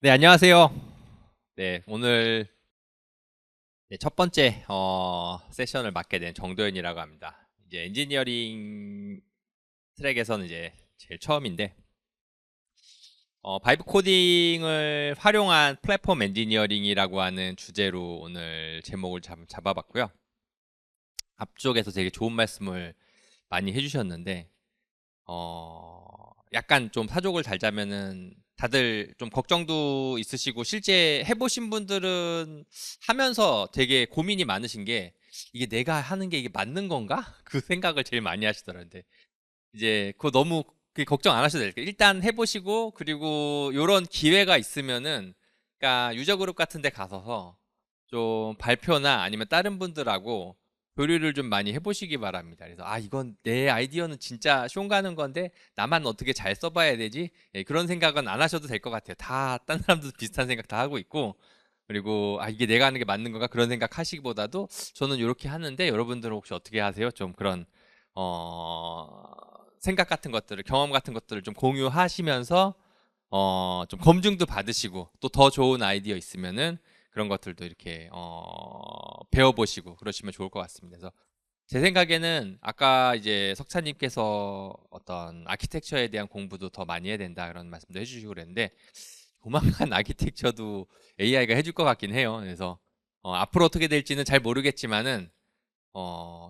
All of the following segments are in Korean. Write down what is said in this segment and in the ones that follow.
네, 안녕하세요. 네, 오늘 첫 번째 세션을 맡게 된 정도현이라고 합니다. 이제 엔지니어링 트랙에서는 이제 제일 처음인데 바이브 코딩을 활용한 플랫폼 엔지니어링이라고 하는 주제로 오늘 제목을 잡아봤고요. 앞쪽에서 되게 좋은 말씀을 많이 해주셨는데 약간 좀 사족을 달자면은 다들 좀 걱정도 있으시고 실제 해보신 분들은 하면서 되게 고민이 많으신 게 이게 내가 하는 게 이게 맞는 건가? 그 생각을 제일 많이 하시더라고요. 근데 이제 그거 너무 걱정 안 하셔도 될게요. 일단 해보시고 그리고 요런 기회가 있으면은 그러니까 유저 그룹 같은 데 가서서 좀 발표나 아니면 다른 분들하고 교류를 좀 많이 해보시기 바랍니다. 그래서 이건 내 아이디어는 진짜 쇼 가는 건데 나만 어떻게 잘 써봐야 되지? 예, 그런 생각은 안 하셔도 될 것 같아요. 다 딴 사람들도 비슷한 생각 다 하고 있고 그리고 이게 내가 하는 게 맞는 건가 그런 생각 하시기보다도 저는 이렇게 하는데 여러분들은 혹시 어떻게 하세요? 좀 그런 어, 생각 같은 것들을 경험 같은 것들을 좀 공유하시면서 좀 검증도 받으시고 또 더 좋은 아이디어 있으면은 그런 것들도 이렇게 배워보시고 그러시면 좋을 것 같습니다. 그래서 제 생각에는 아까 이제 석찬님께서 어떤 아키텍처에 대한 공부도 더 많이 해야 된다 그런 말씀도 해주시고 그랬는데 조만간 아키텍처도 AI가 해줄 것 같긴 해요. 그래서 앞으로 어떻게 될지는 잘 모르겠지만은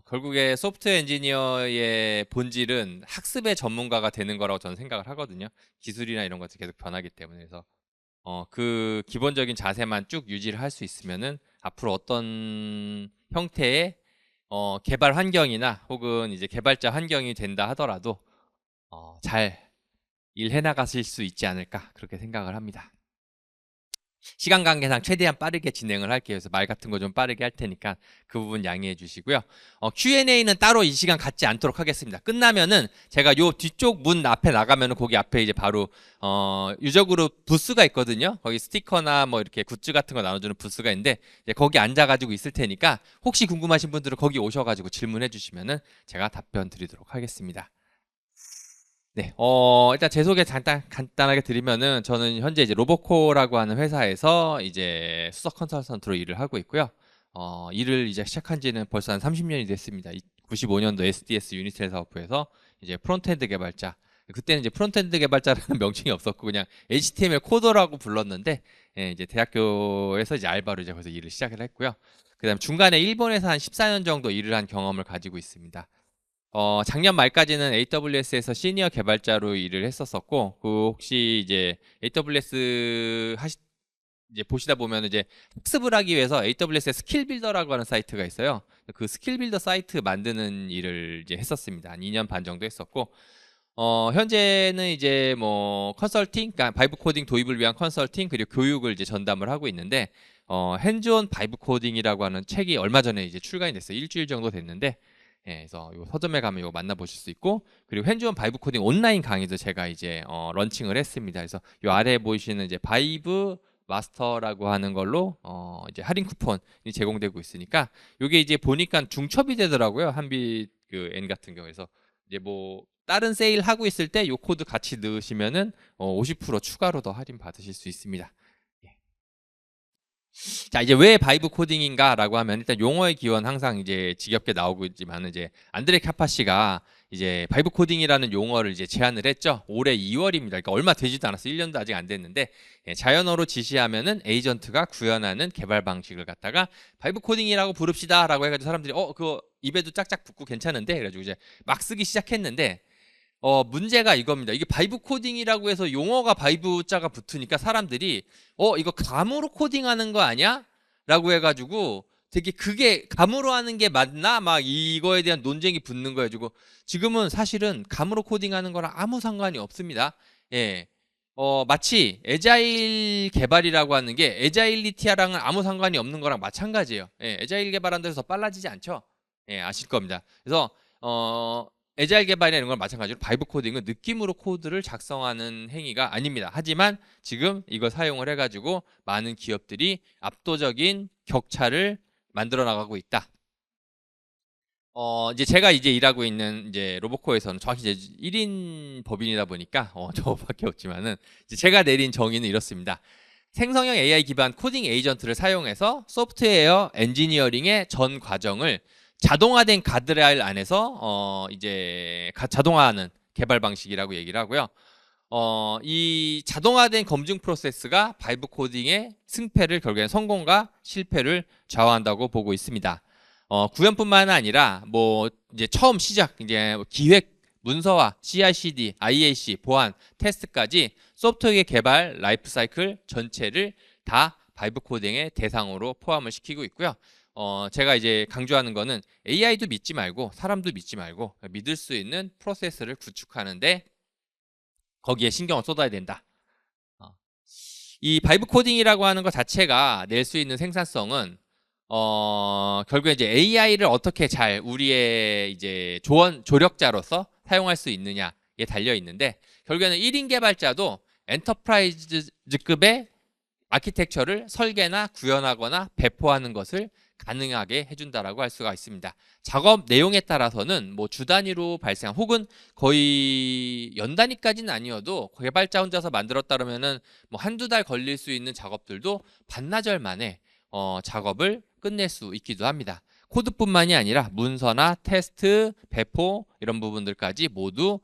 결국에 소프트웨어 엔지니어의 본질은 학습의 전문가가 되는 거라고 저는 생각을 하거든요. 기술이나 이런 것들이 계속 변하기 때문에. 그래서 그 기본적인 자세만 쭉 유지를 할 수 있으면은 앞으로 어떤 형태의 개발 환경이나 혹은 이제 개발자 환경이 된다 하더라도 잘 일해 나가실 수 있지 않을까 그렇게 생각을 합니다. 시간 관계상 최대한 빠르게 진행을 할게요. 그래서 말 같은 거 좀 빠르게 할 테니까 그 부분 양해해 주시고요. Q&A는 따로 이 시간 갖지 않도록 하겠습니다. 끝나면은 제가 요 뒤쪽 문 앞에 나가면은 거기 앞에 이제 바로 유저 그룹 부스가 있거든요. 거기 스티커나 뭐 이렇게 굿즈 같은 거 나눠주는 부스가 있는데 이제 거기 앉아가지고 있을 테니까 혹시 궁금하신 분들은 거기 오셔가지고 질문해 주시면은 제가 답변 드리도록 하겠습니다. 네, 일단 제 소개 간단하게 드리면은 저는 현재 이제 로보코라고 하는 회사에서 이제 수석 컨설턴트로 일을 하고 있고요. 일을 이제 시작한 지는 벌써 한 30년이 됐습니다. 95년도 SDS 유니셀 사업부에서 이제 프론트엔드 개발자. 그때는 이제 프론트엔드 개발자라는 명칭이 없었고 그냥 HTML 코더라고 불렀는데 예, 이제 대학교에서 이제 알바로 이제 거기서 일을 시작을 했고요. 그다음 중간에 일본에서 한 14년 정도 일을 한 경험을 가지고 있습니다. 작년 말까지는 AWS에서 시니어 개발자로 일을 했었었고, 혹시 이제 AWS 이제 보시다 보면 이제 학습을 하기 위해서 AWS의 스킬 빌더라고 하는 사이트가 있어요. 그 스킬 빌더 사이트 만드는 일을 이제 했었습니다. 한 2년 반 정도 했었고, 현재는 이제 뭐 컨설팅, 그러니까 바이브 코딩 도입을 위한 컨설팅 그리고 교육을 이제 전담을 하고 있는데, 핸즈온 바이브 코딩이라고 하는 책이 얼마 전에 이제 출간이 됐어요. 일주일 정도 됐는데, 예, 그래서 요 서점에 가면 이거 만나보실 수 있고 그리고 핸즈온 바이브 코딩 온라인 강의도 제가 이제 런칭을 했습니다. 그래서 요 아래에 보이시는 이제 바이브 마스터라고 하는 걸로 이제 할인 쿠폰이 제공되고 있으니까 요게 이제 보니까 중첩이 되더라고요. 한빛 그 N 같은 경우에서 이제 뭐 다른 세일 하고 있을 때 요 코드 같이 넣으시면은 50% 추가로 더 할인 받으실 수 있습니다. 예. 자, 이제 왜 바이브 코딩인가라고 하면 일단 용어의 기원 항상 이제 지겹게 나오고 있지만 이제 안드레 카파시가 이제 바이브 코딩이라는 용어를 이제 제안을 했죠. 올해 2월입니다. 그러니까 얼마 되지도 않았어요. 1년도 아직 안 됐는데 예, 자연어로 지시하면은 에이전트가 구현하는 개발 방식을 갖다가 바이브 코딩이라고 부릅시다라고 해가지고 사람들이 그거 입에도 짝짝 붙고 괜찮은데 그래가지고 이제 막 쓰기 시작했는데 문제가 이겁니다. 이게 바이브 코딩이라고 해서 용어가 바이브 자가 붙으니까 사람들이 이거 감으로 코딩하는 거 아니야? 라고 해가지고 되게 그게 감으로 하는 게 맞나? 막 이거에 대한 논쟁이 붙는 거예요. 가지고 지금은 사실은 감으로 코딩하는 거랑 아무 상관이 없습니다. 예. 마치 에자일 개발이라고 하는 게 에자일리티아랑은 아무 상관이 없는 거랑 마찬가지예요. 예, 에자일 개발한 데서 더 빨라지지 않죠? 예, 아실 겁니다. 그래서 에자일 개발이나 이런 건 마찬가지로 바이브 코딩은 느낌으로 코드를 작성하는 행위가 아닙니다. 하지만 지금 이거 사용을 해가지고 많은 기업들이 압도적인 격차를 만들어 나가고 있다. 이제 제가 이제 일하고 있는 이제 로보코에서는 정확히 이제 1인 법인이다 보니까 저밖에 없지만은 이제 제가 내린 정의는 이렇습니다. 생성형 AI 기반 코딩 에이전트를 사용해서 소프트웨어 엔지니어링의 전 과정을 자동화된 가드레일 안에서 이제 자동화하는 개발 방식이라고 얘기를 하고요. 이 자동화된 검증 프로세스가 바이브 코딩의 승패를 결국엔 성공과 실패를 좌우한다고 보고 있습니다. 구현뿐만 아니라 뭐 이제 처음 시작 이제 기획 문서화, CI/CD, IAC, 보안, 테스트까지 소프트웨어 개발 라이프 사이클 전체를 다 바이브 코딩의 대상으로 포함을 시키고 있고요. 제가 이제 강조하는 거는 AI도 믿지 말고 사람도 믿지 말고 믿을 수 있는 프로세스를 구축하는데 거기에 신경을 쏟아야 된다. 이 바이브 코딩이라고 하는 것 자체가 낼 수 있는 생산성은 결국에 이제 AI를 어떻게 잘 우리의 이제 조력자로서 사용할 수 있느냐에 달려 있는데 결국에는 1인 개발자도 엔터프라이즈급의 아키텍처를 설계나 구현하거나 배포하는 것을 가능하게 해준다라고 할 수가 있습니다. 작업 내용에 따라서는 뭐 주 단위로 발생 혹은 거의 연 단위까지는 아니어도 개발자 혼자서 만들었다 그러면은 뭐 한두 달 걸릴 수 있는 작업들도 반나절 만에 작업을 끝낼 수 있기도 합니다. 코드뿐만이 아니라 문서나 테스트, 배포 이런 부분들까지 모두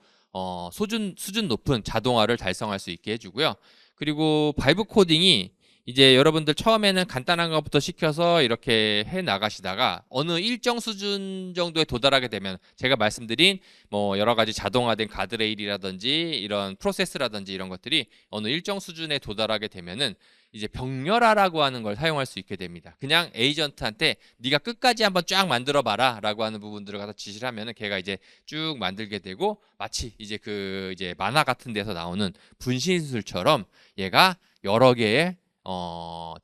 수준 높은 자동화를 달성할 수 있게 해주고요. 그리고 바이브 코딩이 이제 여러분들 처음에는 간단한 것부터 시켜서 이렇게 해 나가시다가 어느 일정 수준 정도에 도달하게 되면 제가 말씀드린 뭐 여러 가지 자동화된 가드레일이라든지 이런 프로세스라든지 이런 것들이 어느 일정 수준에 도달하게 되면은 이제 병렬화라고 하는 걸 사용할 수 있게 됩니다. 그냥 에이전트한테 네가 끝까지 한번 쫙 만들어 봐라 라고 하는 부분들을 갖다 지시를 하면은 걔가 이제 쭉 만들게 되고 마치 이제 이제 만화 같은 데서 나오는 분신술처럼 얘가 여러 개의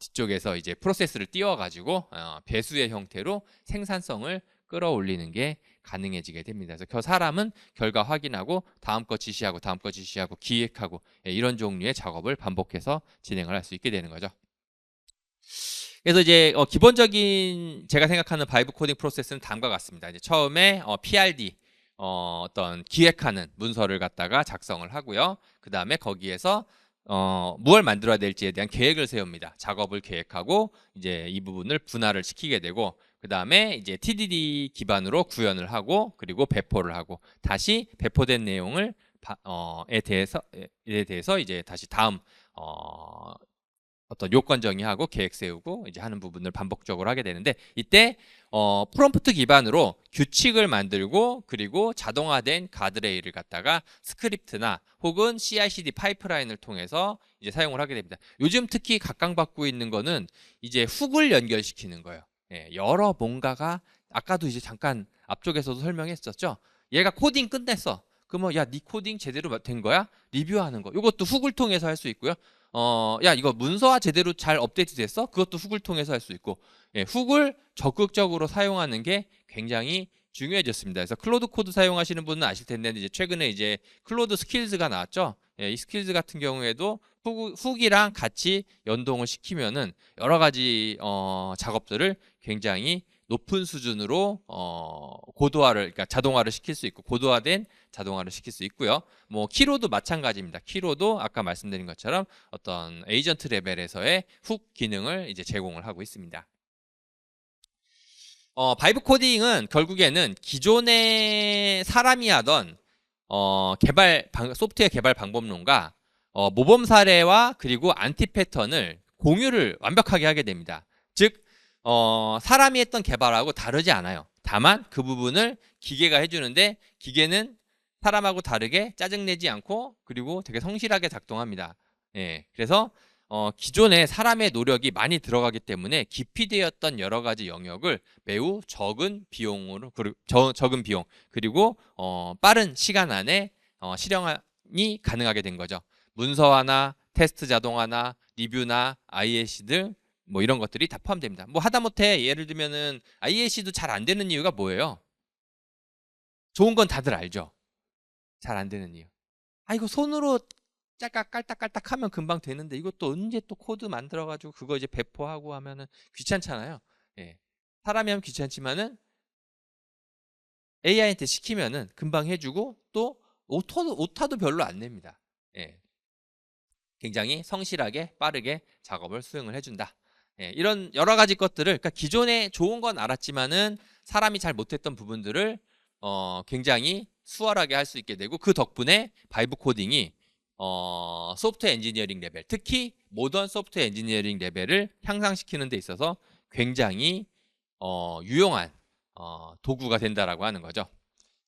뒤쪽에서 이제 프로세스를 띄워가지고 배수의 형태로 생산성을 끌어올리는 게 가능해지게 됩니다. 그래서 사람은 결과 확인하고 다음 거 지시하고 다음 거 지시하고 기획하고 이런 종류의 작업을 반복해서 진행을 할 수 있게 되는 거죠. 그래서 이제 기본적인 제가 생각하는 바이브 코딩 프로세스는 다음과 같습니다. 이제 처음에 PRD 어떤 기획하는 문서를 갖다가 작성을 하고요. 그 다음에 거기에서 무엇을 만들어야 될지에 대한 계획을 세웁니다. 작업을 계획하고 이제 이 부분을 분할을 시키게 되고 그 다음에 이제 TDD 기반으로 구현을 하고 그리고 배포를 하고 다시 배포된 내용을 에 대해서 이제 다시 다음 어떤 요건 정의하고 계획 세우고 이제 하는 부분을 반복적으로 하게 되는데 이때 프롬프트 기반으로 규칙을 만들고 그리고 자동화된 가드레일을 갖다가 스크립트나 혹은 CI/CD 파이프라인을 통해서 이제 사용을 하게 됩니다. 요즘 특히 각광받고 있는 거는 이제 훅을 연결시키는 거예요. 여러 뭔가가 아까도 이제 잠깐 앞쪽에서도 설명했었죠. 얘가 코딩 끝냈어. 그러면 야, 네 코딩 제대로 된 거야? 리뷰하는 거. 이것도 훅을 통해서 할 수 있고요. 야, 이거 문서화 제대로 잘 업데이트 됐어? 그것도 훅을 통해서 할 수 있고, 훅을 적극적으로 사용하는 게 굉장히 중요해졌습니다. 그래서 클로드 코드 사용하시는 분은 아실 텐데, 이제 최근에 이제 클로드 스킬즈가 나왔죠. 이 스킬즈 같은 경우에도 훅이랑 같이 연동을 시키면은 여러 가지 작업들을 굉장히 높은 수준으로 고도화를 그러니까 자동화를 시킬 수 있고 고도화된 자동화를 시킬 수 있고요. 뭐 키로도 마찬가지입니다. 키로도 아까 말씀드린 것처럼 어떤 에이전트 레벨에서의 훅 기능을 이제 제공을 하고 있습니다. 바이브 코딩은 결국에는 기존에 사람이 하던 소프트웨어 개발 방법론과 모범 사례와 그리고 안티 패턴을 공유를 완벽하게 하게 됩니다. 즉 사람이 했던 개발하고 다르지 않아요. 다만 그 부분을 기계가 해주는데 기계는 사람하고 다르게 짜증내지 않고 그리고 되게 성실하게 작동합니다. 그래서 기존에 사람의 노력이 많이 들어가기 때문에 기피되었던 여러 가지 영역을 매우 적은 비용으로 적은 비용 그리고 빠른 시간 안에 실행이 가능하게 된 거죠. 문서화나 테스트 자동화나 리뷰나 IAC 등 뭐 이런 것들이 다 포함됩니다. 뭐 하다못해 예를 들면은 IAC도 잘 안 되는 이유가 뭐예요? 좋은 건 다들 알죠. 잘 안 되는 이유. 이거 손으로 짤깍 깔딱깔딱 하면 금방 되는데 이것도 언제 또 코드 만들어가지고 그거 이제 배포하고 하면은 귀찮잖아요. 사람이 하면 귀찮지만은 AI한테 시키면은 금방 해주고 또 오타도 별로 안 냅니다. 굉장히 성실하게 빠르게 작업을 수행을 해준다. 예, 이런 여러 가지 것들을, 그러니까 기존에 좋은 건 알았지만은 사람이 잘 못했던 부분들을 굉장히 수월하게 할 수 있게 되고, 그 덕분에 바이브 코딩이 소프트웨어 엔지니어링 레벨, 특히 모던 소프트웨어 엔지니어링 레벨을 향상시키는 데 있어서 굉장히 유용한 도구가 된다라고 하는 거죠.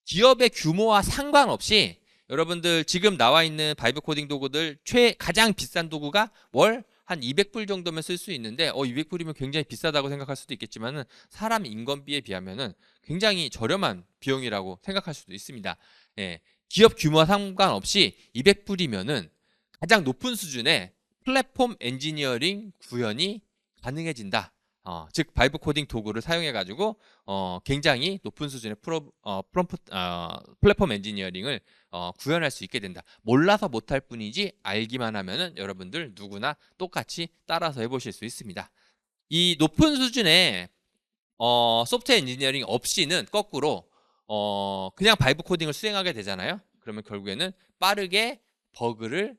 기업의 규모와 상관없이 여러분들 지금 나와 있는 바이브 코딩 도구들 가장 비싼 도구가 월 한 200불 정도면 쓸 수 있는데 200불이면 굉장히 비싸다고 생각할 수도 있겠지만은 사람 인건비에 비하면은 굉장히 저렴한 비용이라고 생각할 수도 있습니다. 예, 기업 규모와 상관없이 200불이면은 가장 높은 수준의 플랫폼 엔지니어링 구현이 가능해진다. 즉 바이브 코딩 도구를 사용해 가지고 굉장히 높은 수준의 플랫폼 엔지니어링을 구현할 수 있게 된다. 몰라서 못할 뿐이지 알기만 하면은 여러분들 누구나 똑같이 따라서 해보실 수 있습니다. 이 높은 수준의 소프트웨어 엔지니어링 없이는 거꾸로 그냥 바이브 코딩을 수행하게 되잖아요. 그러면 결국에는 빠르게 버그를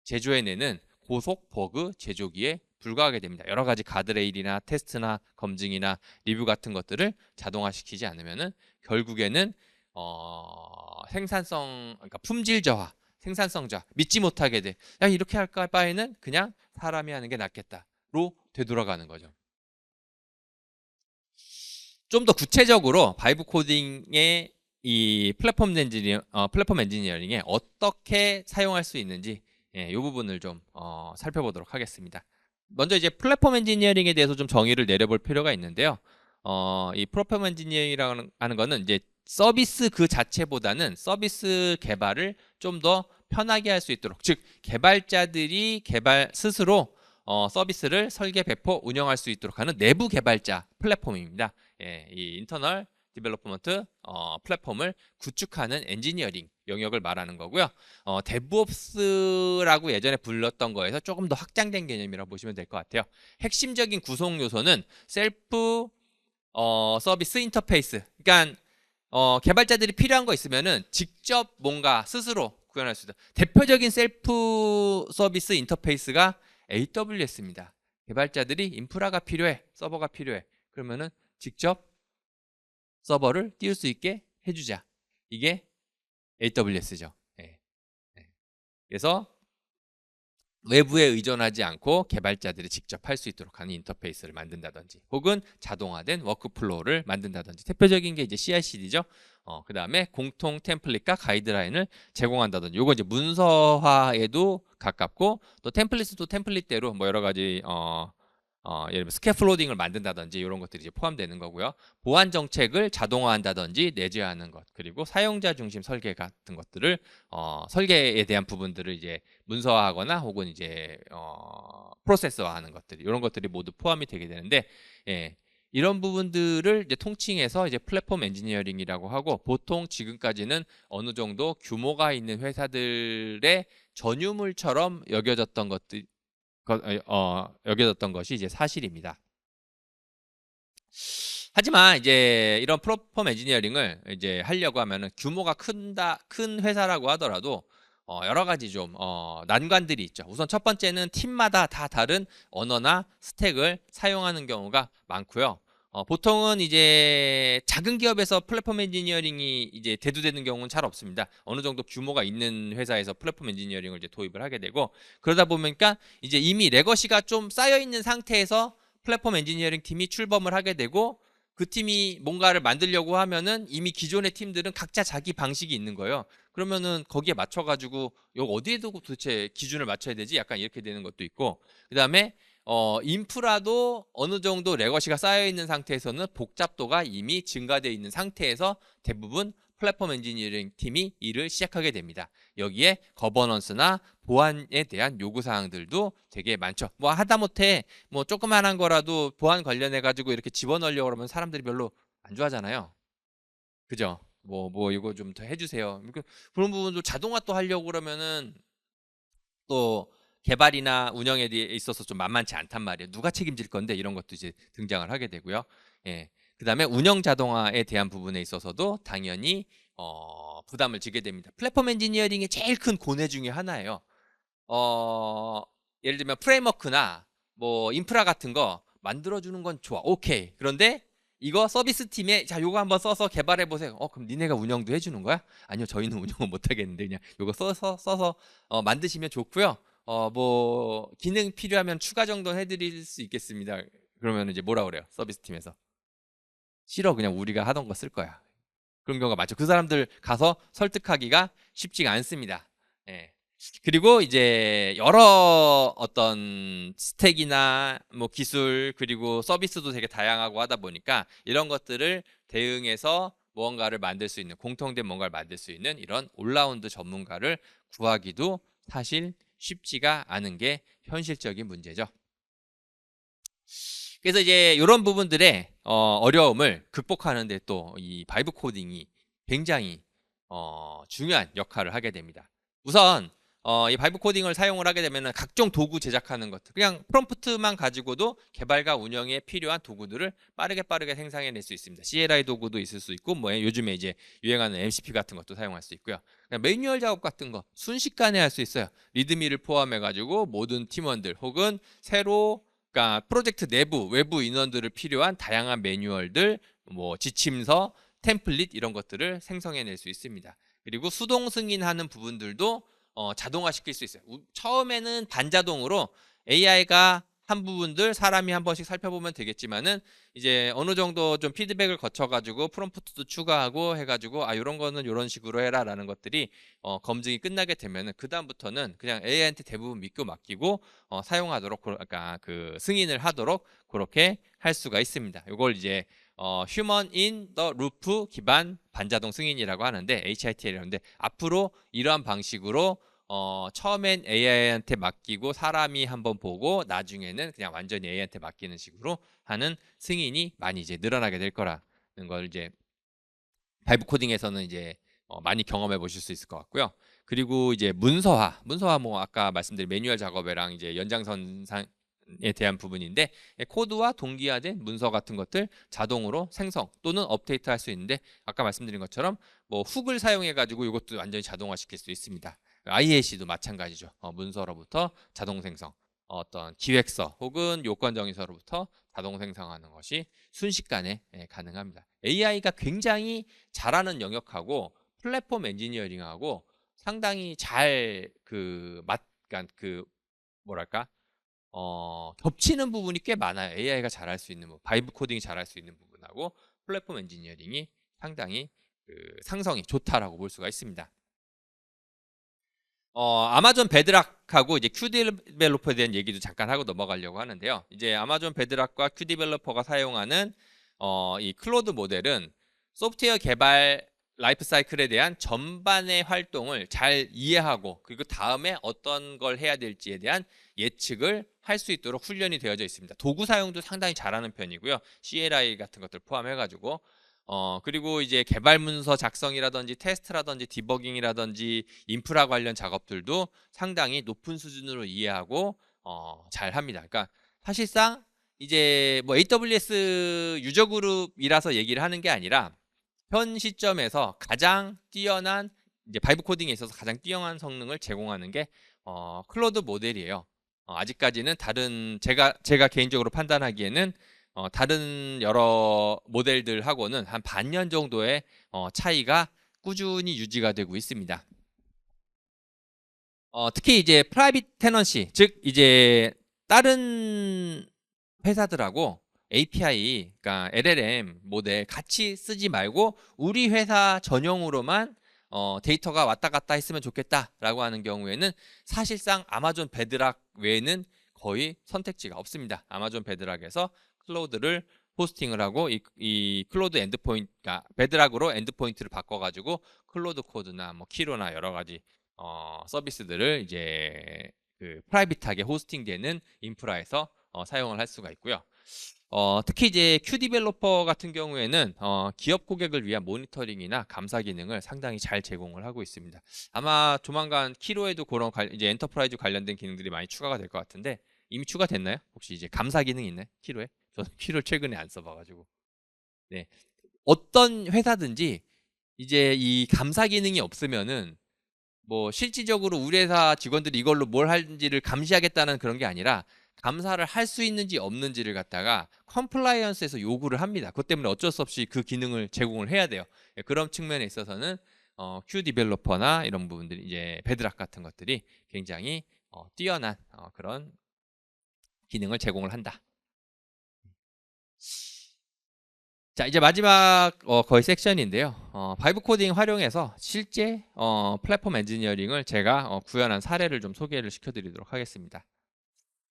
제조해내는 고속 버그 제조기에 불과하게 됩니다. 여러 가지 가드레일이나 테스트나 검증이나 리뷰 같은 것들을 자동화시키지 않으면은 결국에는 생산성, 그러니까 품질 저하, 생산성 저하, 믿지 못하게 돼. 야, 이렇게 할까 바에는 그냥 사람이 하는 게 낫겠다로 되돌아가는 거죠. 좀 더 구체적으로 바이브 코딩의 이 플랫폼 엔지니어링에 어떻게 사용할 수 있는지 이 부분을 좀 살펴보도록 하겠습니다. 먼저 이제 플랫폼 엔지니어링에 대해서 좀 정의를 내려볼 필요가 있는데요. 이 플랫폼 엔지니어링이라는 하는 거는 이제 서비스 그 자체보다는 서비스 개발을 좀 더 편하게 할 수 있도록, 즉 개발자들이 스스로 서비스를 설계, 배포, 운영할 수 있도록 하는 내부 개발자 플랫폼입니다. 예, 이 인터널 디벨로퍼먼트 플랫폼을 구축하는 엔지니어링 영역을 말하는 거고요. 데브옵스라고 예전에 불렀던 거에서 조금 더 확장된 개념이라고 보시면 될 것 같아요. 핵심적인 구성 요소는 셀프 서비스 인터페이스. 그러니까 개발자들이 필요한 거 있으면은 직접 뭔가 스스로 구현할 수 있다. 대표적인 셀프 서비스 인터페이스가 AWS입니다. 개발자들이 인프라가 필요해, 서버가 필요해. 그러면은 직접 서버를 띄울 수 있게 해주자. 이게 AWS죠. 네. 네. 그래서 외부에 의존하지 않고 개발자들이 직접 할 수 있도록 하는 인터페이스를 만든다든지, 혹은 자동화된 워크플로우를 만든다든지, 대표적인 게 이제 CI/CD죠. 그 다음에 공통 템플릿과 가이드라인을 제공한다든지, 요거 이제 문서화에도 가깝고, 또 템플릿도 템플릿대로 뭐 여러 가지 예를 들면 스캐플로딩을 만든다든지 이런 것들이 이제 포함되는 거고요. 보안 정책을 자동화한다든지 내재하는 것, 그리고 사용자 중심 설계 같은 것들을 설계에 대한 부분들을 이제 문서화하거나 혹은 이제 프로세서화하는 것들이, 이런 것들이 모두 포함이 되게 되는데, 예, 이런 부분들을 이제 통칭해서 이제 플랫폼 엔지니어링이라고 하고, 보통 지금까지는 어느 정도 규모가 있는 회사들의 전유물처럼 여겨졌던 것이 이제 사실입니다. 하지만 이제 이런 플랫폼 엔지니어링을 이제 하려고 하면은 규모가 큰 회사라고 하더라도 여러 가지 좀 난관들이 있죠. 우선 첫 번째는 팀마다 다 다른 언어나 스택을 사용하는 경우가 많고요. 보통은 이제 작은 기업에서 플랫폼 엔지니어링이 이제 대두되는 경우는 잘 없습니다. 어느 정도 규모가 있는 회사에서 플랫폼 엔지니어링을 이제 도입을 하게 되고, 그러다 보니까 이제 이미 레거시가 좀 쌓여 있는 상태에서 플랫폼 엔지니어링 팀이 출범을 하게 되고, 그 팀이 뭔가를 만들려고 하면은 이미 기존의 팀들은 각자 자기 방식이 있는 거예요. 그러면은 거기에 맞춰가지고 여기 어디에 두고 도대체 기준을 맞춰야 되지? 약간 이렇게 되는 것도 있고, 그 다음에 인프라도 어느 정도 레거시가 쌓여 있는 상태에서는 복잡도가 이미 증가되어 있는 상태에서 대부분 플랫폼 엔지니어링 팀이 일을 시작하게 됩니다. 여기에 거버넌스나 보안에 대한 요구사항들도 되게 많죠. 뭐 하다못해 뭐 조그만한 거라도 보안 관련해 가지고 이렇게 집어넣으려고 그러면 사람들이 별로 안 좋아하잖아요. 그죠? 뭐 이거 좀 더 해주세요. 그런 부분도 자동화 또 하려고 그러면은 또 개발이나 운영에 있어서 좀 만만치 않단 말이에요. 누가 책임질 건데, 이런 것도 이제 등장을 하게 되고요. 예. 그 다음에 운영 자동화에 대한 부분에 있어서도 당연히 부담을 지게 됩니다. 플랫폼 엔지니어링의 제일 큰 고뇌 중에 하나예요. 어, 예를 들면 프레임워크나 뭐 인프라 같은 거 만들어주는 건 좋아. 오케이. 그런데 이거 서비스 팀에 자 요거 한번 써서 개발해 보세요. 그럼 니네가 운영도 해주는 거야? 아니요, 저희는 운영은 못 하겠는데 그냥 요거 써서 만드시면 좋고요. 뭐 기능 필요하면 추가 정도 해드릴 수 있겠습니다. 그러면 이제 뭐라 그래요? 서비스 팀에서 싫어, 그냥 우리가 하던 거 쓸 거야. 그런 경우가 많죠. 그 사람들 가서 설득하기가 쉽지가 않습니다. 예. 그리고 이제 여러 어떤 스택이나 뭐 기술 그리고 서비스도 되게 다양하고 하다 보니까 이런 것들을 대응해서 무언가를 만들 수 있는, 공통된 뭔가를 만들 수 있는 이런 올라운드 전문가를 구하기도 사실 쉽지가 않은 게 현실적인 문제죠. 그래서 이제 이런 부분들의 어려움을 극복하는데 또 이 바이브 코딩이 굉장히 중요한 역할을 하게 됩니다. 우선 이 바이브 코딩을 사용을 하게 되면 각종 도구 제작하는 것들, 그냥 프롬프트만 가지고도 개발과 운영에 필요한 도구들을 빠르게 생성해낼 수 있습니다. CLI 도구도 있을 수 있고, 뭐 요즘에 이제 유행하는 MCP 같은 것도 사용할 수 있고요. 그냥 매뉴얼 작업 같은 거 순식간에 할 수 있어요. 리드미를 포함해가지고 모든 팀원들 혹은 새로, 그러니까 프로젝트 내부, 외부 인원들을 필요한 다양한 매뉴얼들, 뭐 지침서, 템플릿 이런 것들을 생성해낼 수 있습니다. 그리고 수동 승인하는 부분들도 자동화시킬 수 있어요. 처음에는 반자동으로 AI가 한 부분들 사람이 한 번씩 살펴보면 되겠지만은 이제 어느 정도 좀 피드백을 거쳐가지고 프롬프트도 추가하고 해가지고 이런 거는 이런 식으로 해라라는 것들이 검증이 끝나게 되면은 그 다음부터는 그냥 AI한테 대부분 믿고 맡기고 사용하도록, 그러니까 그 승인을 하도록 그렇게 할 수가 있습니다. 이걸 이제 휴먼 인 더 루프 기반 반자동 승인이라고 하는데, HITL이라는데, 앞으로 이러한 방식으로 처음엔 AI한테 맡기고 사람이 한번 보고 나중에는 그냥 완전히 AI한테 맡기는 식으로 하는 승인이 많이 이제 늘어나게 될 거라는 걸 이제 바이브 코딩에서는 이제 많이 경험해 보실 수 있을 것 같고요. 그리고 이제 문서화 뭐 아까 말씀드린 매뉴얼 작업이랑 이제 연장선상에 대한 부분인데, 코드와 동기화된 문서 같은 것들 자동으로 생성 또는 업데이트 할 수 있는데, 아까 말씀드린 것처럼 뭐 훅을 사용해 가지고 이것도 완전히 자동화 시킬 수 있습니다. IAC도 마찬가지죠. 문서로부터 자동 생성, 어떤 기획서 혹은 요건 정의서로부터 자동 생성하는 것이 순식간에 가능합니다. AI가 굉장히 잘하는 영역하고 플랫폼 엔지니어링하고 상당히 잘 그러니까 뭐랄까 겹치는 부분이 꽤 많아요. AI가 잘할 수 있는 바이브 코딩이 잘할 수 있는 부분하고 플랫폼 엔지니어링이 상당히 상성이 좋다라고 볼 수가 있습니다. 아마존 베드락하고 이제 큐 디벨로퍼에 대한 얘기도 잠깐 하고 넘어가려고 하는데요. 이제 아마존 베드락과 큐 디벨로퍼가 사용하는 이 클로드 모델은 소프트웨어 개발 라이프 사이클에 대한 전반의 활동을 잘 이해하고, 그리고 다음에 어떤 걸 해야 될지에 대한 예측을 할 수 있도록 훈련이 되어져 있습니다. 도구 사용도 상당히 잘하는 편이고요. CLI 같은 것들 포함해가지고 그리고 이제 개발 문서 작성이라든지 테스트라든지 디버깅이라든지 인프라 관련 작업들도 상당히 높은 수준으로 이해하고 잘 합니다. 그러니까 사실상 이제 뭐 AWS 유저 그룹이라서 얘기를 하는 게 아니라 현 시점에서 가장 뛰어난, 이제 바이브 코딩에 있어서 가장 뛰어난 성능을 제공하는 게 클로드 모델이에요. 아직까지는 다른, 제가 개인적으로 판단하기에는 다른 여러 모델들하고는 한 반년 정도의 차이가 꾸준히 유지가 되고 있습니다. 특히 이제 프라이빗 테넌시, 즉 이제 다른 회사들하고 API, 그러니까 LLM 모델 같이 쓰지 말고 우리 회사 전용으로만 데이터가 왔다 갔다 했으면 좋겠다라고 하는 경우에는 사실상 아마존 베드락 외에는 거의 선택지가 없습니다. 아마존 베드락에서 클로드를 호스팅을 하고 이 클로드 엔드포인트, 그러니까 베드락으로 엔드포인트를 바꿔가지고 클로드 코드나 뭐 키로나 여러 가지 서비스들을 이제 프라이빗하게 호스팅되는 인프라에서 사용을 할 수가 있고요. 특히 이제 큐 디벨로퍼 같은 경우에는 기업 고객을 위한 모니터링이나 감사 기능을 상당히 잘 제공을 하고 있습니다. 아마 조만간 키로에도 그런 이제 엔터프라이즈 관련된 기능들이 많이 추가가 될 것 같은데, 이미 추가됐나요? 혹시 이제 감사 기능 있나요? 키로에? 저는 키로를 최근에 안 써봐가지고. 네. 어떤 회사든지 이제 이 감사 기능이 없으면은 뭐 실질적으로 우리 회사 직원들이 이걸로 뭘 하는지를 감시하겠다는 그런 게 아니라 감사를 할 수 있는지 없는지를 갖다가 컴플라이언스에서 요구를 합니다. 그것 때문에 어쩔 수 없이 그 기능을 제공을 해야 돼요. 예, 그런 측면에 있어서는 Q 디벨로퍼나 이런 부분들이 이제 베드락 같은 것들이 굉장히 뛰어난 그런 기능을 제공을 한다. 자, 이제 마지막 거의 섹션인데요. 바이브 코딩 활용해서 실제 플랫폼 엔지니어링을 제가 구현한 사례를 좀 소개를 시켜드리도록 하겠습니다.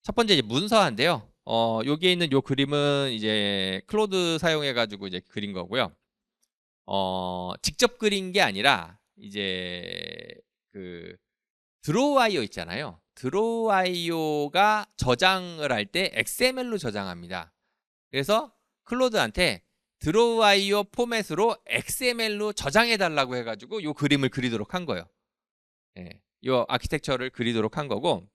첫 번째 이제 문서화인데요. 여기에 있는 요 그림은 이제 클로드 사용해가지고 이제 그린 거고요. 직접 그린 게 아니라 이제 그 드로우아이오 있잖아요. 드로우아이오가 저장을 할 때 XML로 저장합니다. 그래서 클로드한테 드로우아이오 포맷으로 XML로 저장해 달라고 해가지고 요 그림을 그리도록 한 거예요. 예, 요 아키텍처를 그리도록 한 거고,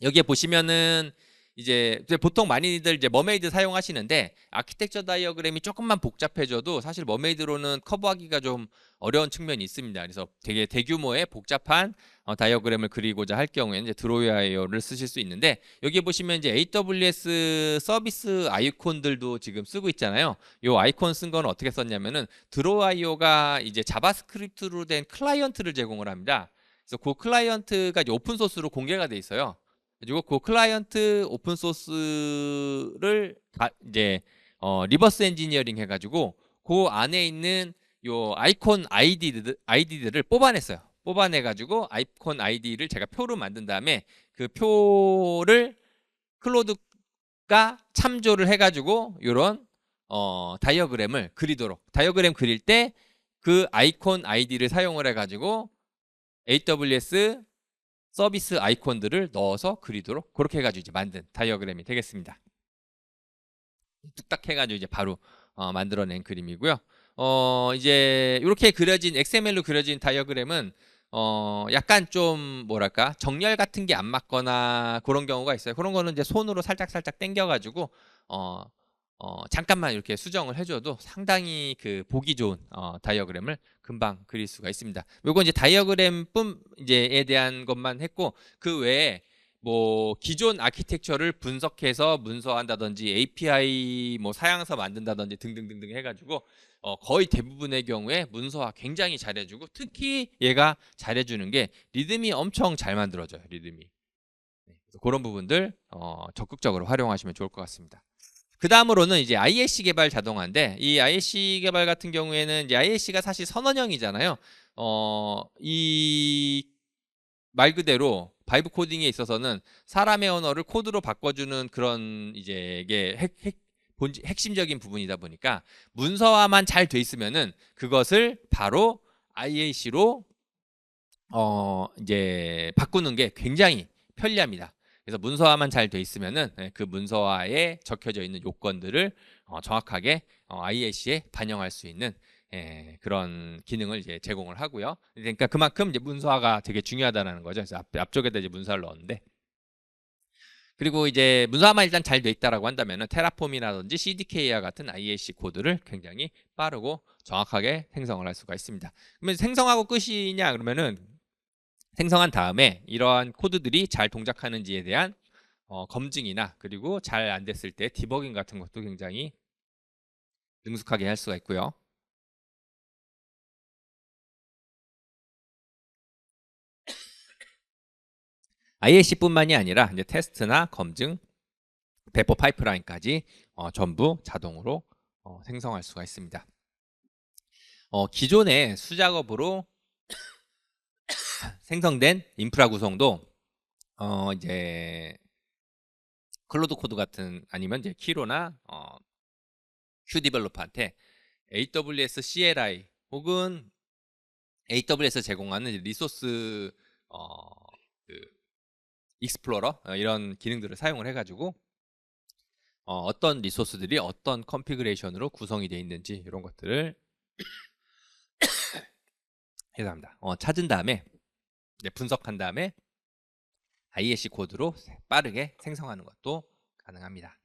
여기에 보시면은 이제 보통 많이들 이제 머메이드 사용하시는데 아키텍처 다이어그램이 조금만 복잡해져도 사실 머메이드로는 커버하기가 좀 어려운 측면이 있습니다. 그래서 되게 대규모의 복잡한 다이어그램을 그리고자 할 경우에는 이제 드로우아이오를 쓰실 수 있는데, 여기 보시면 이제 AWS 서비스 아이콘들도 지금 쓰고 있잖아요. 요 아이콘 쓴 거는 어떻게 썼냐면은 드로우아이오가 이제 자바스크립트로 된 클라이언트를 제공을 합니다. 그래서 그 클라이언트가 이제 오픈 소스로 공개가 돼 있어요. 그리고 그 클라이언트 오픈 소스를 이제 리버스 엔지니어링 해가지고 그 안에 있는 요 아이콘 아이디들을 뽑아냈어요. 뽑아내가지고 아이콘 아이디를 제가 표로 만든 다음에 그 표를 클로드가 참조를 해가지고 이런 다이어그램을 그리도록, 다이어그램 그릴 때 그 아이콘 아이디를 사용을 해가지고 AWS 서비스 아이콘들을 넣어서 그리도록 그렇게 해가지고 이제 만든 다이어그램이 되겠습니다. 뚝딱 해가지고 이제 바로 만들어낸 그림이고요. 이제 이렇게 그려진 XML로 그려진 다이어그램은 약간 좀 뭐랄까 정렬 같은 게 안 맞거나 그런 경우가 있어요. 그런 거는 이제 손으로 살짝 당겨가지고 잠깐만 이렇게 수정을 해줘도 상당히 그 보기 좋은 다이어그램을 금방 그릴 수가 있습니다. 요건 이제 다이어그램뿐 이제에 대한 것만 했고, 그 외에 뭐 기존 아키텍처를 분석해서 문서한다든지 API 뭐 사양서 만든다든지 등등등등 해가지고 거의 대부분의 경우에 문서화 굉장히 잘해주고, 특히 얘가 잘해주는 게 리듬이 엄청 잘 만들어져요. 리듬이. 그래서 그런 부분들 적극적으로 활용하시면 좋을 것 같습니다. 그 다음으로는 이제 ISC 개발 자동화인데, 이 ISC 개발 같은 경우에는 이제 ISC가 사실 선언형이잖아요. 이 말 그대로 바이브 코딩에 있어서는 사람의 언어를 코드로 바꿔주는 그런 이제 이게 핵심적인 부분이다 보니까 문서화만 잘 돼 있으면은 그것을 바로 IAC로 이제 바꾸는 게 굉장히 편리합니다. 그래서 문서화만 잘 돼 있으면은 그 문서화에 적혀져 있는 요건들을 정확하게 IAC에 반영할 수 있는 그런 기능을 이제 제공을 하고요. 그러니까 그만큼 이제 문서화가 되게 중요하다는 거죠. 그래서 앞쪽에다 이제 문서를 넣었는데, 그리고 이제 문서화만 일단 잘 돼 있다라고 한다면은 테라폼이라든지 CDK와 같은 IAC 코드를 굉장히 빠르고 정확하게 생성을 할 수가 있습니다. 그러면 생성하고 끝이냐 그러면은, 생성한 다음에 이러한 코드들이 잘 동작하는지에 대한 검증이나, 그리고 잘 안 됐을 때 디버깅 같은 것도 굉장히 능숙하게 할 수가 있고요. IAC뿐만이 아니라 이제 테스트나 검증, 배포 파이프라인까지 전부 자동으로 생성할 수가 있습니다. 기존의 수작업으로 생성된 인프라 구성도 이제 클로드 코드 같은, 아니면 이제 키로나 Q 디벨로퍼한테 AWS CLI 혹은 AWS 제공하는 리소스 그 익스플로러 이런 기능들을 사용을 해가지고 어떤 리소스들이 어떤 컨피그레이션으로 구성이 되어 있는지 이런 것들을 해당합니다. 찾은 다음에 분석한 다음에 ISC 코드로 빠르게 생성하는 것도 가능합니다.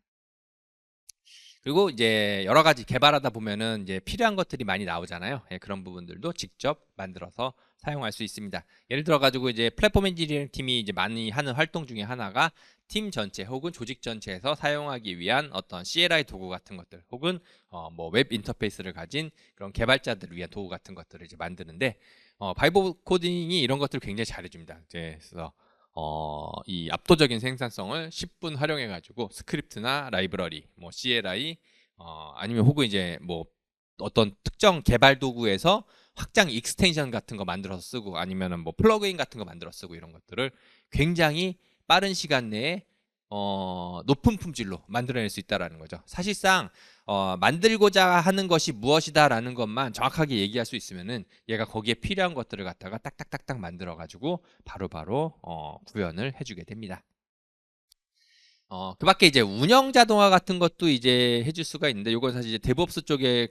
그리고 이제 여러 가지 개발하다 보면은 이제 필요한 것들이 많이 나오잖아요. 예, 그런 부분들도 직접 만들어서 사용할 수 있습니다. 예를 들어 가지고 이제 플랫폼 엔지니어링 팀이 이제 많이 하는 활동 중에 하나가 팀 전체 혹은 조직 전체에서 사용하기 위한 어떤 CLI 도구 같은 것들 혹은 뭐 웹 인터페이스를 가진 그런 개발자들을 위한 도구 같은 것들을 이제 만드는데 바이브 코딩이 이런 것들을 굉장히 잘해줍니다. 그래서 이 압도적인 생산성을 10분 활용해 가지고 스크립트나 라이브러리, 뭐 CLI, 아니면 혹은 이제 뭐 어떤 특정 개발 도구에서 확장 익스텐션 같은 거 만들어서 쓰고 아니면은 뭐 플러그인 같은 거 만들어 쓰고 이런 것들을 굉장히 빠른 시간 내에 높은 품질로 만들어낼 수 있다라는 거죠. 사실상 만들고자 하는 것이 무엇이다라는 것만 정확하게 얘기할 수 있으면은 얘가 거기에 필요한 것들을 갖다가 딱딱딱딱 만들어 가지고 바로바로 구현을 해주게 됩니다. 그 밖에 이제 운영 자동화 같은 것도 이제 해줄 수가 있는데 요건 사실 이제 데브옵스 쪽에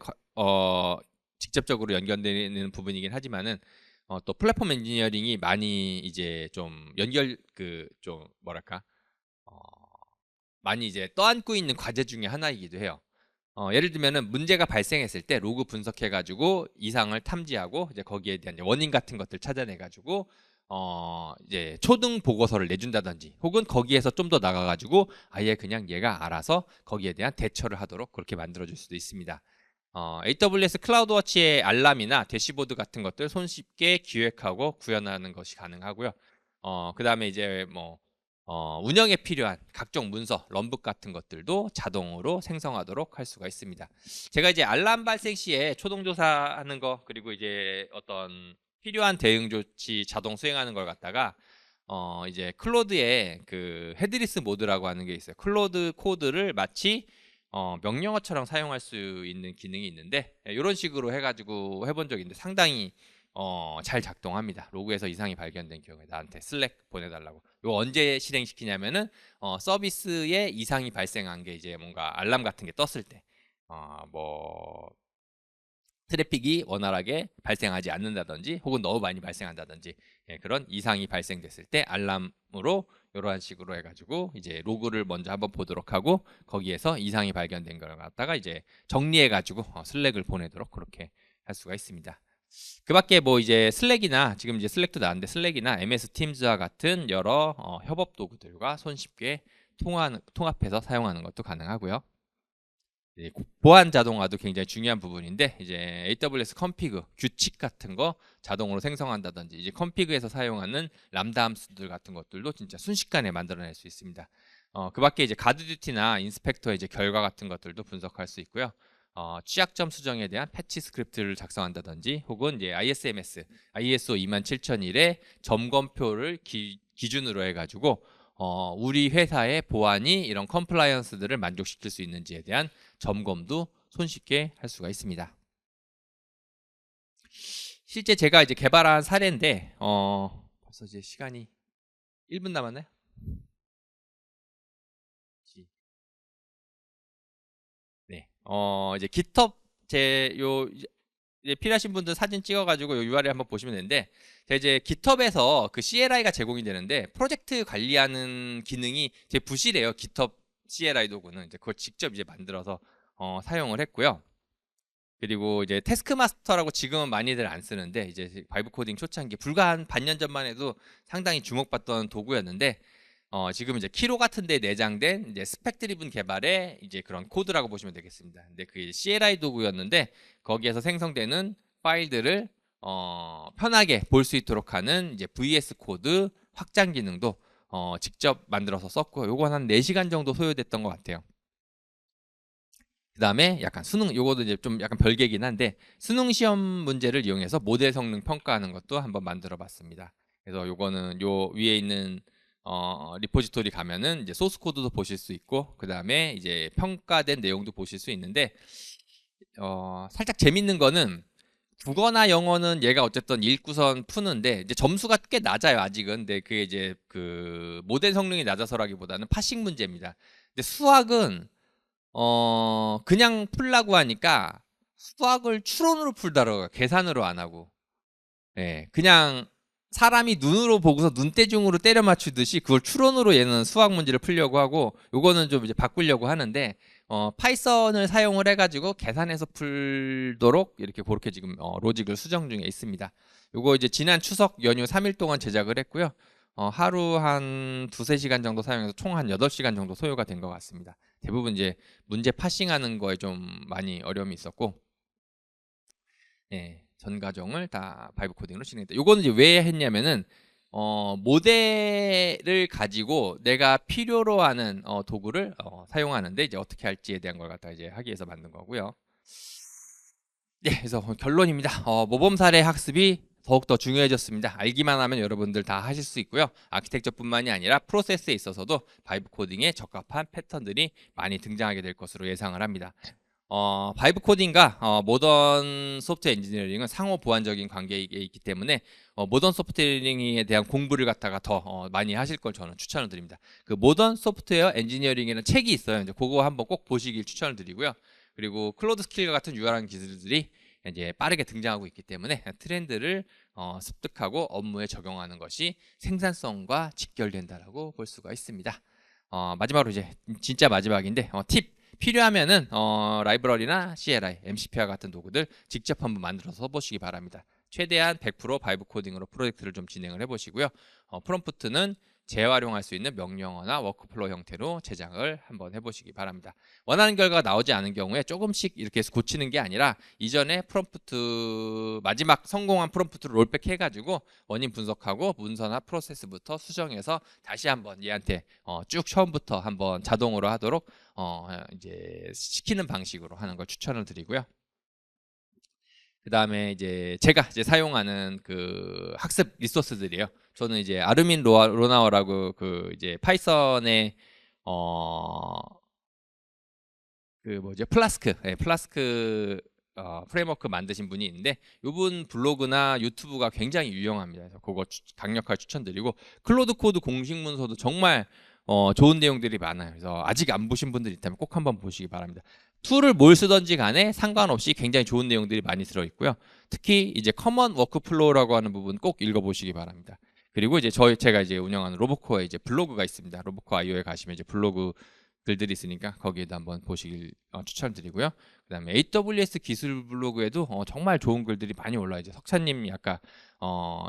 직접적으로 연결되는 부분이긴 하지만은 또 플랫폼 엔지니어링이 많이 이제 좀 좀 뭐랄까 많이 이제 떠안고 있는 과제 중에 하나이기도 해요. 예를 들면은 문제가 발생했을 때 로그 분석해가지고 이상을 탐지하고 이제 거기에 대한 원인 같은 것들 찾아내가지고 이제 초등 보고서를 내준다든지 혹은 거기에서 좀 더 나가가지고 아예 그냥 얘가 알아서 거기에 대한 대처를 하도록 그렇게 만들어줄 수도 있습니다. AWS 클라우드워치의 알람이나 대시보드 같은 것들 손쉽게 기획하고 구현하는 것이 가능하고요. 그 다음에 이제 뭐 운영에 필요한 각종 문서, 런북 같은 것들도 자동으로 생성하도록 할 수가 있습니다. 제가 이제 알람 발생 시에 초동 조사하는 거 그리고 이제 어떤 필요한 대응 조치 자동 수행하는 걸 갖다가 이제 클로드에 그 헤드리스 모드라고 하는 게 있어요. 클로드 코드를 마치 명령어처럼 사용할 수 있는 기능이 있는데 이런 식으로 해가지고 해본 적이 있는데 상당히 잘 작동합니다. 로그에서 이상이 발견된 경우에 나한테 슬랙 보내달라고. 이거 언제 실행시키냐면은 서비스에 이상이 발생한 게 이제 뭔가 알람 같은 게 떴을 때, 뭐 트래픽이 원활하게 발생하지 않는다든지, 혹은 너무 많이 발생한다든지, 예, 그런 이상이 발생됐을 때 알람으로 이러한 식으로 해가지고 이제 로그를 먼저 한번 보도록 하고 거기에서 이상이 발견된 걸 갖다가 이제 정리해가지고 슬랙을 보내도록 그렇게 할 수가 있습니다. 그 밖에 뭐 이제 슬랙이나 지금 이제 슬랙도 나왔는데 슬랙이나 MS 팀즈와 같은 여러 협업 도구들과 손쉽게 통합해서 사용하는 것도 가능하고요. 보안 자동화도 굉장히 중요한 부분인데 이제 AWS 컴피그 규칙 같은 거 자동으로 생성한다든지 이제 컴피그에서 사용하는 람다 함수들 같은 것들도 진짜 순식간에 만들어낼 수 있습니다. 그 밖에 이제 가드듀티나 인스펙터의 이제 결과 같은 것들도 분석할 수 있고요. 취약점 수정에 대한 패치 스크립트를 작성한다든지 혹은 이제 ISMS, ISO 27001의 점검표를 기준으로 해가지고 우리 회사의 보안이 이런 컴플라이언스들을 만족시킬 수 있는지에 대한 점검도 손쉽게 할 수가 있습니다. 실제 제가 이제 개발한 사례인데 벌써 이제 시간이 1분 남았나요? 네. 이제 GitHub 이제 필요하신 분들 사진 찍어가지고 요 URL 한번 보시면 되는데 제가 이제 GitHub에서 그 CLI가 제공이 되는데 프로젝트 관리하는 기능이 되게 부실해요. GitHub CLI 도구는 이제 그걸 직접 이제 만들어서 사용을 했고요. 그리고 이제 태스크마스터라고 지금은 많이들 안 쓰는데 이제 바이브 코딩 초창기 불과 한 반년 전만 해도 상당히 주목받던 도구였는데 지금 이제 키로 같은 데 내장된 이제 스펙 드리븐 개발의 이제 그런 코드라고 보시면 되겠습니다. 근데 그게 CLI 도구였는데 거기에서 생성되는 파일들을 편하게 볼 수 있도록 하는 이제 VS 코드 확장 기능도 직접 만들어서 썼고 요건 한 4시간 정도 소요됐던 것 같아요. 그 다음에 약간 요거도 이제 좀 약간 별개긴 한데 수능 시험 문제를 이용해서 모델 성능 평가하는 것도 한번 만들어 봤습니다. 그래서 요거는 요 위에 있는 리포지토리 가면은 이제 소스 코드도 보실 수 있고 그 다음에 이제 평가된 내용도 보실 수 있는데 살짝 재밌는 거는 국어나 영어는 얘가 어쨌든 읽고선 푸는데 이제 점수가 꽤 낮아요 아직은. 근데 그게 이제 그 모델 성능이 낮아서라기보다는 파싱 문제입니다. 근데 수학은 그냥 풀라고 하니까 수학을 추론으로 풀더라고요. 계산으로 안 하고. 예, 그냥 사람이 눈으로 보고서 눈대중으로 때려 맞추듯이 그걸 추론으로 얘는 수학 문제를 풀려고 하고 요거는 좀 이제 바꾸려고 하는데 파이썬을 사용을 해가지고 계산해서 풀도록 이렇게 그렇게 지금 로직을 수정 중에 있습니다. 요거 이제 지난 추석 연휴 3일 동안 제작을 했고요. 하루 한 2~3시간 정도 사용해서 총 한 8시간 정도 소요가 된 것 같습니다. 대부분 이제 문제 파싱하는 거에 좀 많이 어려움이 있었고, 예, 전 과정을 다 바이브 코딩으로 진행했다. 요거는 이제 왜 했냐면은 모델을 가지고 내가 필요로 하는 도구를 사용하는데 이제 어떻게 할지에 대한 걸 갖다 이제 하기 위해서 만든 거고요. 네, 그래서 결론입니다. 모범 사례 학습이 더욱더 중요해졌습니다. 알기만 하면 여러분들 다 하실 수 있고요. 아키텍처뿐만이 아니라 프로세스에 있어서도 바이브 코딩에 적합한 패턴들이 많이 등장하게 될 것으로 예상을 합니다. 바이브 코딩과 모던 소프트웨어 엔지니어링은 상호 보완적인 관계에 있기 때문에 모던 소프트웨어 엔지니어링에 대한 공부를 갖다가 더 많이 하실 걸 저는 추천을 드립니다. 그 모던 소프트웨어 엔지니어링에는 책이 있어요. 이제 그거 한번 꼭 보시길 추천을 드리고요. 그리고 클로드 스킬과 같은 유활한 기술들이 이제 빠르게 등장하고 있기 때문에 트렌드를 습득하고 업무에 적용하는 것이 생산성과 직결된다라고 볼 수가 있습니다. 마지막으로 이제 진짜 마지막인데 팁 필요하면은 라이브러리나 CLI, MCP와 같은 도구들 직접 한번 만들어서 써보시기 바랍니다. 최대한 100% 바이브 코딩으로 프로젝트를 좀 진행을 해보시고요. 프롬프트는 재활용할 수 있는 명령어나 워크플로우 형태로 제작을 한번 해보시기 바랍니다. 원하는 결과가 나오지 않은 경우에 조금씩 이렇게 고치는 게 아니라 이전에 프롬프트 마지막 성공한 프롬프트를 롤백 해가지고 원인 분석하고 문서나 프로세스부터 수정해서 다시 한번 얘한테 쭉 처음부터 한번 자동으로 하도록 이제 시키는 방식으로 하는 걸 추천을 드리고요. 그 다음에 이제 제가 이제 사용하는 그 학습 리소스들이에요. 저는 이제 아르민 로나워라고 그 이제 파이썬의 그 뭐죠 플라스크, 플라스크 프레임워크 만드신 분이 있는데 이분 블로그나 유튜브가 굉장히 유용합니다. 그래서 그거 강력하게 추천드리고 클로드 코드 공식 문서도 정말 좋은 내용들이 많아요. 그래서 아직 안 보신 분들 있다면 꼭 한번 보시기 바랍니다. 툴을 뭘 쓰던지 간에 상관없이 굉장히 좋은 내용들이 많이 들어있고요. 특히 이제 커먼 워크플로우라고 하는 부분 꼭 읽어보시기 바랍니다. 그리고 이제 제가 이제 운영하는 로보코어에 이제 블로그가 있습니다. 로보코어 IO에 가시면 이제 블로그 글들이 있으니까 거기에도 한번 보시길 추천드리고요. 그다음에 AWS 기술 블로그에도 정말 좋은 글들이 많이 올라요. 이제 석찬님이 아까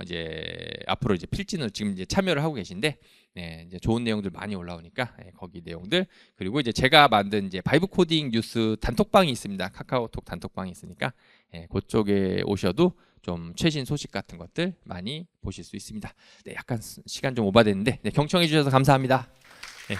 이제 앞으로 이제 필진으로 지금 이제 참여를 하고 계신데, 네, 이제 좋은 내용들 많이 올라오니까 거기 내용들, 그리고 이제 제가 만든 이제 바이브 코딩 뉴스 단톡방이 있습니다. 카카오톡 단톡방이 있으니까 그쪽에 오셔도 좀 최신 소식 같은 것들 많이 보실 수 있습니다. 네, 약간 시간 좀 오바됐는데 경청해 주셔서 감사합니다. 네.